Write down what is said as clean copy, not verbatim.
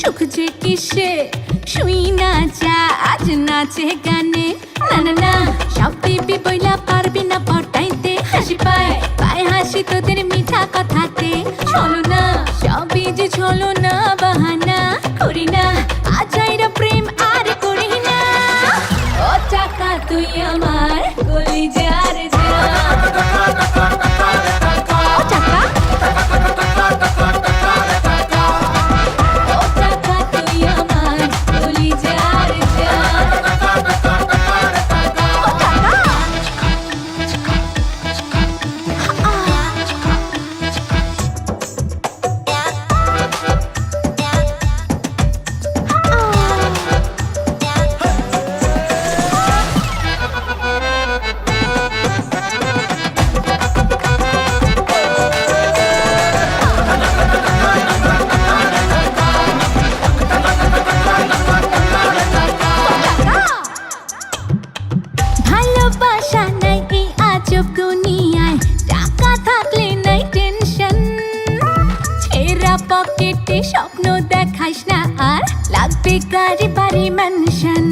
সুখ যে কিসে শুই না যা আজ নাচে গানে না না না সব দিবি বইলা পারবি না পটাইতে হাসি পায় পায় হাসি তোদের মিঠা কথাতে চলো না সবই যে চলো না বাহানা করি না আজাইরা প্রেম আর করি না ও টাকা তুই আমার কলিজার জান ও টাকা ও টাকা তুই আমার কলিজার জান ও টাকা ভালোবাসা নাই এই আজব দুনিয়ায় টাকা থাকলে নাই টেনশন ছেঁড়া পকেটে স্বপ্ন দেখাইস না আর লাগবে গাড়ি বাড়ি ম্যানশন